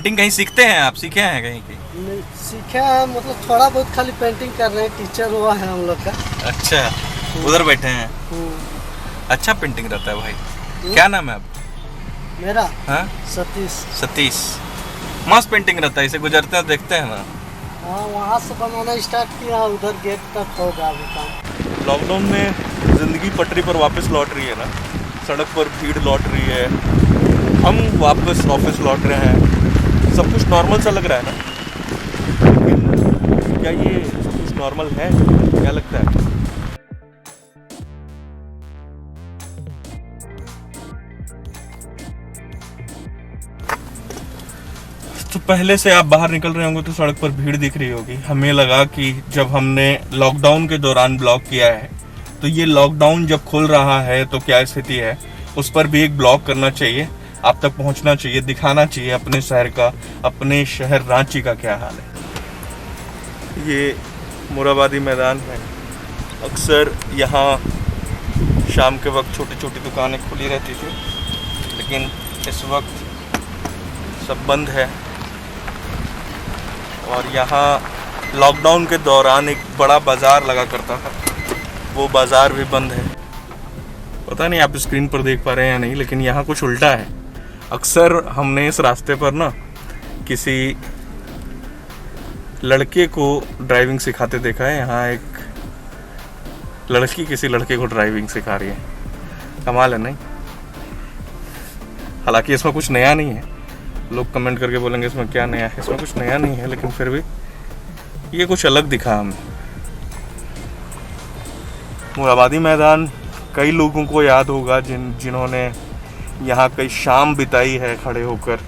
Painting कहीं सीखते हैं आप? सीखे हैं कहीं की? नहीं सीखे हैं, मतलब थोड़ा बहुत खाली पेंटिंग कर रहे हैं, टीचर हुआ है हम लोग का। अच्छा, उधर बैठे हैं। हम्म। अच्छा पेंटिंग रहता है भाई। क्या नाम है आप? मेरा हाँ, सतीश। सतीश। मस्त पेंटिंग रहता है, इसे गुजरते हैं देखते हैं ना। हाँ, वहाँ से बनाना स्टार्ट किया, उधर गेट तक होगा अभी काम। लॉकडाउन में ज़िंदगी पटरी पर वापस लौट रही है ना, सड़क पर भीड़ लौट रही है, हम वापस ऑफिस लौट रहे हैं, सब कुछ नॉर्मल सा लग रहा है ना। लेकिन क्या ये सब कुछ नॉर्मल है? क्या लगता है? तो पहले से आप बाहर निकल रहे होंगे तो सड़क पर भीड़ दिख रही होगी। हमें लगा कि जब हमने लॉकडाउन के दौरान ब्लॉग किया है तो ये लॉकडाउन जब खुल रहा है तो क्या स्थिति है, उस पर भी एक ब्लॉग करना चाहिए, आप तक पहुंचना चाहिए, दिखाना चाहिए अपने शहर का, अपने शहर रांची का क्या हाल है। ये मुराबादी मैदान है। अक्सर यहाँ शाम के वक्त छोटी छोटी दुकानें खुली रहती थी, लेकिन इस वक्त सब बंद है। और यहाँ लॉकडाउन के दौरान एक बड़ा बाज़ार लगा करता था, वो बाज़ार भी बंद है। पता नहीं आप स्क्रीन पर देख पा रहे हैं या नहीं, लेकिन यहाँ कुछ उल्टा है। अक्सर हमने इस रास्ते पर ना किसी लड़के को ड्राइविंग सिखाते देखा है। यहाँ एक लड़की किसी लड़के को ड्राइविंग सिखा रही है। कमाल है नहीं? हालांकि इसमें कुछ नया नहीं है, लोग कमेंट करके बोलेंगे इसमें क्या नया है, इसमें कुछ नया नहीं है, लेकिन फिर भी ये कुछ अलग दिखा हमें। मुराबादी मैदान कई लोगों को याद होगा जिन्होंने यहाँ कई शाम बिताई है खड़े होकर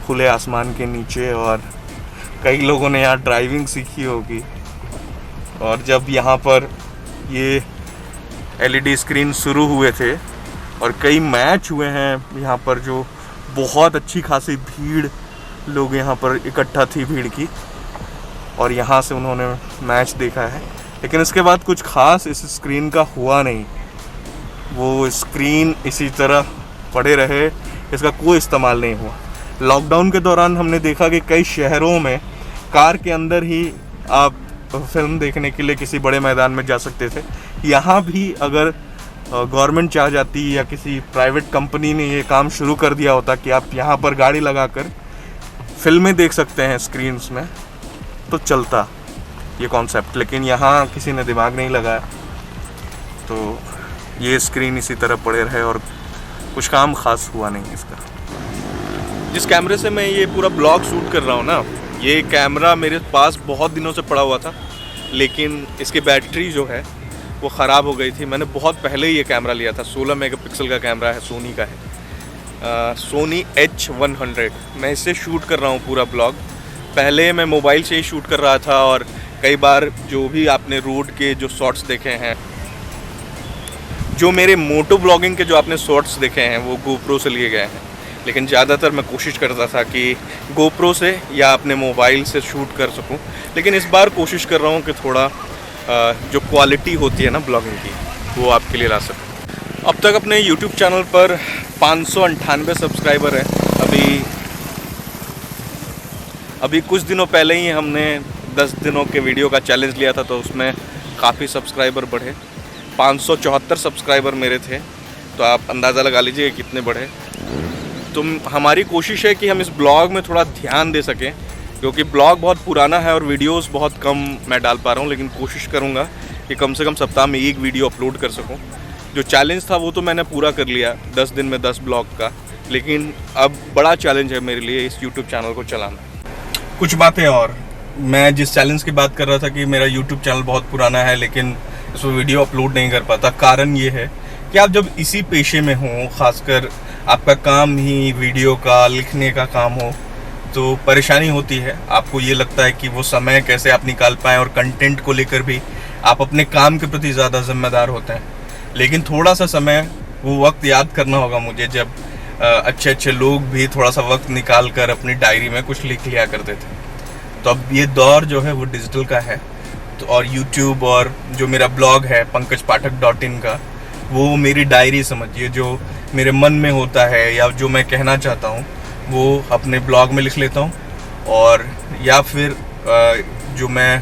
खुले आसमान के नीचे, और कई लोगों ने यहाँ ड्राइविंग सीखी होगी। और जब यहाँ पर ये एलईडी स्क्रीन शुरू हुए थे और कई मैच हुए हैं यहाँ पर, जो बहुत अच्छी खासी भीड़ लोग यहाँ पर इकट्ठा थी भीड़ की, और यहाँ से उन्होंने मैच देखा है। लेकिन इसके बाद कुछ खास इस स्क्रीन का हुआ नहीं, वो स्क्रीन इसी तरह पड़े रहे, इसका कोई इस्तेमाल नहीं हुआ। लॉकडाउन के दौरान हमने देखा कि कई शहरों में कार के अंदर ही आप फिल्म देखने के लिए किसी बड़े मैदान में जा सकते थे। यहाँ भी अगर गवर्नमेंट चाह जाती या किसी प्राइवेट कंपनी ने ये काम शुरू कर दिया होता कि आप यहाँ पर गाड़ी लगाकर फिल्में देख सकते हैं स्क्रीन्स में, तो चलता ये कॉन्सेप्ट। लेकिन यहाँ किसी ने दिमाग नहीं लगाया, तो ये स्क्रीन इसी तरह पड़े रहे और कुछ काम खास हुआ नहीं इसका। जिस कैमरे से मैं ये पूरा ब्लॉग शूट कर रहा हूँ ना, ये कैमरा मेरे पास बहुत दिनों से पड़ा हुआ था, लेकिन इसकी बैटरी जो है वो ख़राब हो गई थी। मैंने बहुत पहले ही ये कैमरा लिया था, 16 मेगापिक्सल का कैमरा है, सोनी का है, सोनी H100। मैं इससे शूट कर रहा हूँ पूरा ब्लॉग। पहले मैं मोबाइल से ही शूट कर रहा था, और कई बार जो भी आपने रोड के जो शॉट्स देखे हैं, जो मेरे मोटो ब्लॉगिंग के जो आपने शॉट्स देखे हैं, वो गोप्रो से लिए गए हैं। लेकिन ज़्यादातर मैं कोशिश करता था कि गोप्रो से या अपने मोबाइल से शूट कर सकूं, लेकिन इस बार कोशिश कर रहा हूं कि थोड़ा जो क्वालिटी होती है ना ब्लॉगिंग की, वो आपके लिए ला सकूं। अब तक अपने YouTube चैनल पर 598 सब्सक्राइबर हैं। अभी कुछ दिनों पहले ही हमने 10 दिनों के वीडियो का चैलेंज लिया था, तो उसमें काफ़ी सब्सक्राइबर बढ़े। 574 सब्सक्राइबर मेरे थे, तो आप अंदाज़ा लगा लीजिए कितने बढ़े। तो हमारी कोशिश है कि हम इस ब्लॉग में थोड़ा ध्यान दे सकें, क्योंकि ब्लॉग बहुत पुराना है और वीडियोस बहुत कम मैं डाल पा रहा हूँ, लेकिन कोशिश करूँगा कि कम से कम सप्ताह में एक वीडियो अपलोड कर सकूँ। जो चैलेंज था वो तो मैंने पूरा कर लिया, 10 दिन में 10 ब्लॉग का, लेकिन अब बड़ा चैलेंज है मेरे लिए इस यूट्यूब चैनल को चलाना। कुछ बातें और, मैं जिस चैलेंज की बात कर रहा था कि मेरा यूट्यूब चैनल बहुत पुराना है लेकिन इसमें वीडियो अपलोड नहीं कर पाता, कारण ये है कि आप जब इसी पेशे में हो, खासकर आपका काम ही वीडियो का लिखने का काम हो, तो परेशानी होती है। आपको ये लगता है कि वो समय कैसे आप निकाल पाएँ, और कंटेंट को लेकर भी आप अपने काम के प्रति ज़्यादा जिम्मेदार होते हैं। लेकिन थोड़ा सा समय, वो वक्त याद करना होगा मुझे जब अच्छे अच्छे लोग भी थोड़ा सा वक्त निकाल कर अपनी डायरी में कुछ लिख लिया करते थे। तो अब ये दौर जो है वो डिजिटल का है, तो और YouTube और जो मेरा ब्लॉग है pankajpathak.in का, वो मेरी डायरी समझिए, जो मेरे मन में होता है या जो मैं कहना चाहता हूँ वो अपने ब्लॉग में लिख लेता हूँ, और या फिर जो मैं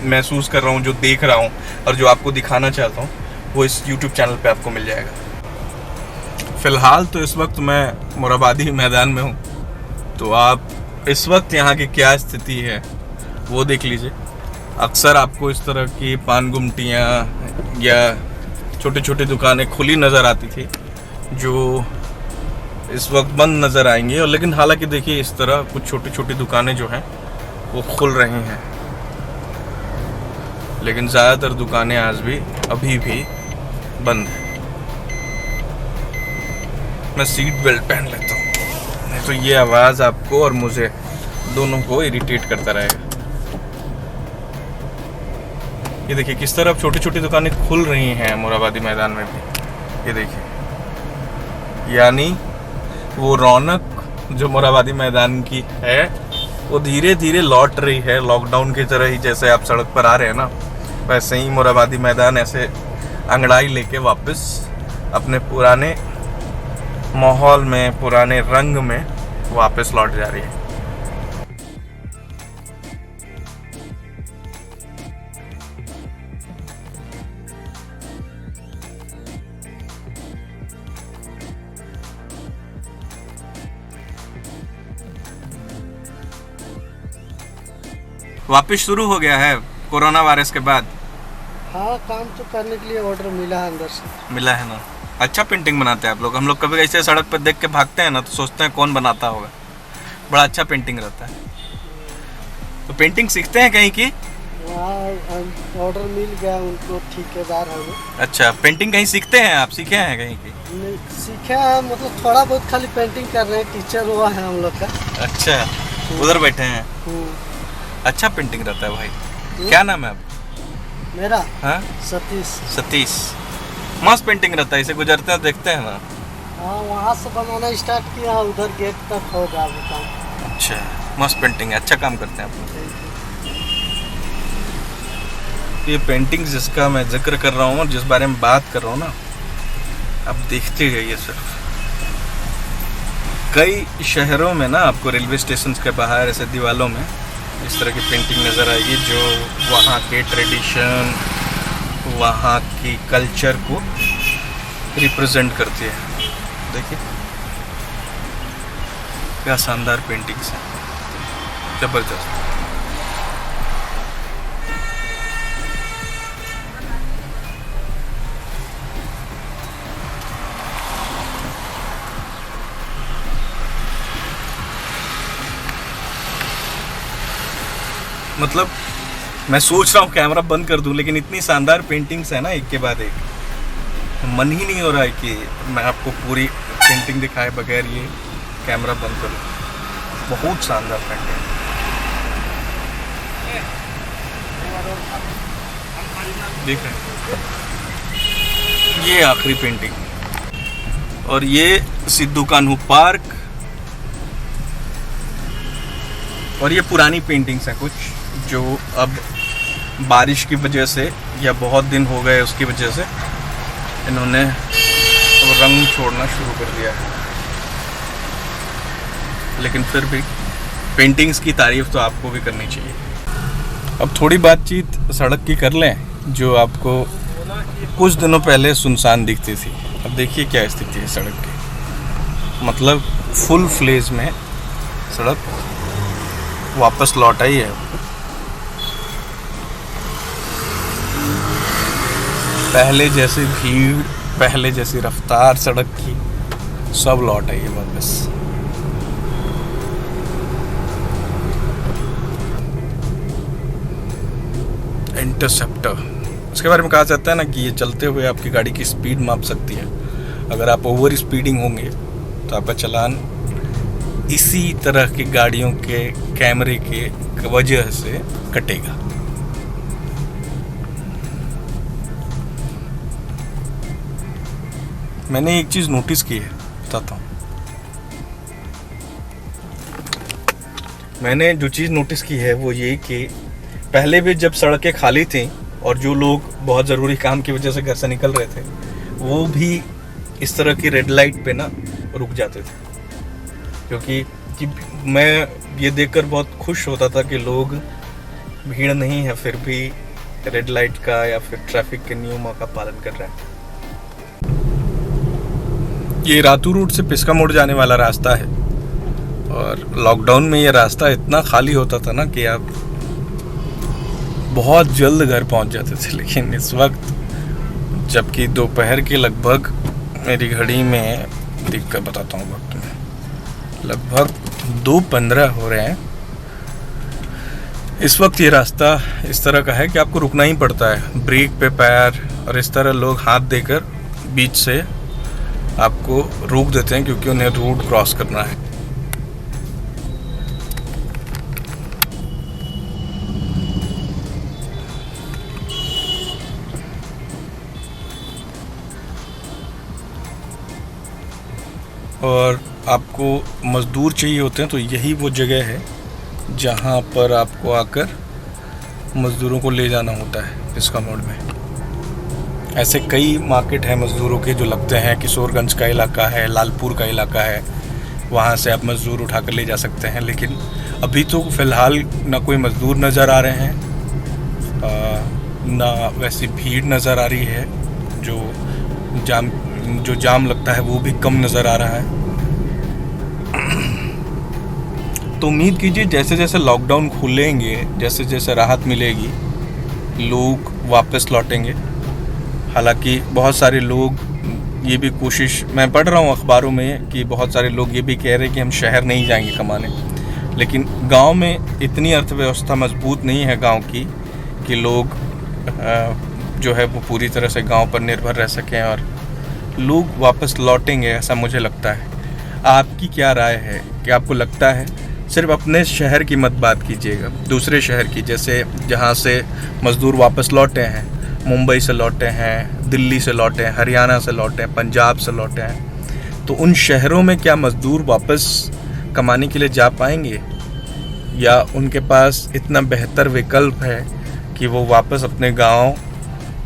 महसूस कर रहा हूँ, जो देख रहा हूँ और जो आपको दिखाना चाहता हूँ, वो इस YouTube चैनल पे आपको मिल जाएगा। फ़िलहाल तो इस वक्त मैं मोराबादी मैदान में हूँ, तो आप इस वक्त यहाँ की क्या स्थिति है वो देख लीजिए। अक्सर आपको इस तरह की पान गुमटियाँ या छोटी छोटी दुकानें खुली नज़र आती थी, जो इस वक्त बंद नज़र आएंगी। और लेकिन हालांकि देखिए, इस तरह कुछ छोटी छोटी दुकानें जो हैं वो खुल रही हैं, लेकिन ज़्यादातर दुकानें आज भी अभी भी बंद हैं। मैं सीट बेल्ट पहन लेता हूँ, नहीं तो ये आवाज़ आपको और मुझे दोनों को इरिटेट करता रहेगा। ये देखिए किस तरह छोटी छोटी दुकानें खुल रही हैं मोराबादी मैदान में भी। ये देखिए, यानी वो रौनक जो मोराबादी मैदान की है वो धीरे धीरे लौट रही है। लॉकडाउन की तरह ही जैसे आप सड़क पर आ रहे हैं ना, वैसे ही मोराबादी मैदान ऐसे अंगड़ाई लेके वापस अपने पुराने माहौल में, पुराने रंग में वापस लौट जा रही है। वापस शुरू हो गया है कोरोना वायरस के बाद। हाँ, काम तो करने के लिए ऑर्डर मिला है अंदर से। मिला है ना। अच्छा पेंटिंग बनाते हैं आप लोग। हम लोग कभी ऐसे सड़क पर देख के भागते हैं ना, तो सोचते हैं कौन बनाता होगा। बड़ा अच्छा पेंटिंग रहता है। तो पेंटिंग सीखते हैं कहीं की? वहाँ ऑर्डर मिल गया उनको, ठेकेदार है वो। अच्छा, पेंटिंग कहीं सीखते हैं आप? सीखे हैं कहीं की? नहीं सीखा है, मतलब थोड़ा बहुत खाली पेंटिंग कर रहे हैं। टीचर हुआ है हम लोग का। अच्छा, उधर बैठे हैं। अच्छा पेंटिंग रहता है भाई। क्या नाम है आप? मेरा? हाँ, सतीश। सतीश। मस्त पेंटिंग रहता है, इसे गुजरते हैं देखते हैं ना। हाँ, वहाँ से बनाना स्टार्ट किया, उधर गेट तक होगा अभी काम। अच्छा, मस्त पेंटिंग है, अच्छा काम करते हैं आप लोग। ये पेंटिंग जिसका मैं जिक्र कर रहा हूँ और जिस बारे में बात कर रहा हूँ ना, आप देखते रहिए। सिर्फ कई शहरों में ना आपको रेलवे स्टेशन के बाहर ऐसे दीवालों में इस तरह की पेंटिंग नज़र आएगी, जो वहाँ के ट्रेडिशन, वहाँ की कल्चर को रिप्रेजेंट करती है। देखिए क्या शानदार पेंटिंग्स हैं, ज़बरदस्त। मतलब मैं सोच रहा हूँ कैमरा बंद कर दूं, लेकिन इतनी शानदार पेंटिंग्स है ना एक के बाद एक, मन ही नहीं हो रहा है कि मैं आपको पूरी पेंटिंग दिखाए बगैर ये कैमरा बंद करूं। बहुत शानदार पेंटिंग। देख रहे हैं, ये आखिरी पेंटिंग। और ये सिद्धू कान्हू पार्क। और ये पुरानी पेंटिंग्स हैं कुछ, जो अब बारिश की वजह से या बहुत दिन हो गए उसकी वजह से इन्होंने रंग छोड़ना शुरू कर दिया है। लेकिन फिर भी पेंटिंग्स की तारीफ तो आपको भी करनी चाहिए। अब थोड़ी बातचीत सड़क की कर लें, जो आपको कुछ दिनों पहले सुनसान दिखती थी। अब देखिए क्या स्थिति है सड़क की। मतलब फुल फ्लेज में सड़क वापस लौट आई है। पहले जैसी भीड़, पहले जैसी रफ्तार सड़क की सब लौट आई है वापस। इंटरसेप्टर, उसके बारे में कहा जाता है ना कि ये चलते हुए आपकी गाड़ी की स्पीड माप सकती है। अगर आप ओवर स्पीडिंग होंगे तो आपका चालान इसी तरह की गाड़ियों के कैमरे के वजह से कटेगा। मैंने एक चीज़ नोटिस की है, बताता हूँ। मैंने जो चीज़ नोटिस की है वो ये कि पहले भी जब सड़कें खाली थीं और जो लोग बहुत ज़रूरी काम की वजह से घर से निकल रहे थे, वो भी इस तरह की रेड लाइट पे ना रुक जाते थे, क्योंकि मैं ये देखकर बहुत खुश होता था कि लोग, भीड़ नहीं है फिर भी रेड लाइट का या फिर ट्रैफिक के नियमों का पालन कर रहे हैं। ये रातू रोड से पिस्का मोड़ जाने वाला रास्ता है और लॉकडाउन में ये रास्ता इतना खाली होता था ना कि आप बहुत जल्द घर पहुंच जाते थे। लेकिन इस वक्त, जबकि दोपहर के लगभग, मेरी घड़ी में देख कर बताता हूँ वक्त में, लगभग 2:15 हो रहे हैं, इस वक्त ये रास्ता इस तरह का है कि आपको रुकना ही पड़ता है, ब्रेक पे पैर, और इस तरह लोग हाथ देकर बीच से आपको रोक देते हैं क्योंकि उन्हें रोड क्रॉस करना है। और आपको मज़दूर चाहिए होते हैं तो यही वो जगह है जहाँ पर आपको आकर मज़दूरों को ले जाना होता है पिस्का मोड़ में। ऐसे कई मार्केट हैं मज़दूरों के जो लगते हैं, किशोरगंज का इलाका है, लालपुर का इलाका है, वहाँ से आप मज़दूर उठा कर ले जा सकते हैं। लेकिन अभी तो फ़िलहाल ना कोई मज़दूर नज़र आ रहे हैं, ना वैसी भीड़ नज़र आ रही है, जो जाम लगता है वो भी कम नज़र आ रहा है। तो उम्मीद कीजिए जैसे जैसे लॉकडाउन खुलेंगे, जैसे जैसे राहत मिलेगी, लोग वापस लौटेंगे। हालांकि बहुत सारे लोग ये भी कोशिश, मैं पढ़ रहा हूँ अखबारों में कि बहुत सारे लोग ये भी कह रहे हैं कि हम शहर नहीं जाएंगे कमाने। लेकिन गांव में इतनी अर्थव्यवस्था मजबूत नहीं है गांव की कि लोग जो है वो पूरी तरह से गांव पर निर्भर रह सकें और लोग वापस लौटेंगे, ऐसा मुझे लगता है। आपकी क्या राय है कि आपको लगता है? सिर्फ अपने शहर की मत बात कीजिएगा, दूसरे शहर की, जैसे जहाँ से मज़दूर वापस लौटे हैं, मुंबई से लौटे हैं, दिल्ली से लौटे हैं, हरियाणा से लौटे हैं, पंजाब से लौटे हैं, तो उन शहरों में क्या मज़दूर वापस कमाने के लिए जा पाएंगे या उनके पास इतना बेहतर विकल्प है कि वो वापस अपने गांव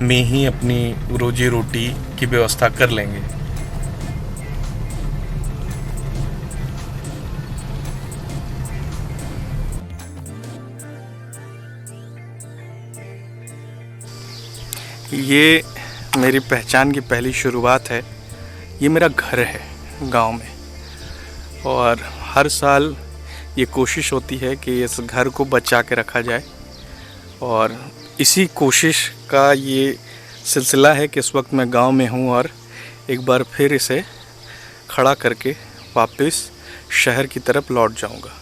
में ही अपनी रोजी रोटी की व्यवस्था कर लेंगे? ये मेरी पहचान की पहली शुरुआत है। ये मेरा घर है गांव में, और हर साल ये कोशिश होती है कि इस घर को बचा के रखा जाए, और इसी कोशिश का ये सिलसिला है कि इस वक्त मैं गांव में हूँ और एक बार फिर इसे खड़ा करके वापस शहर की तरफ लौट जाऊँगा।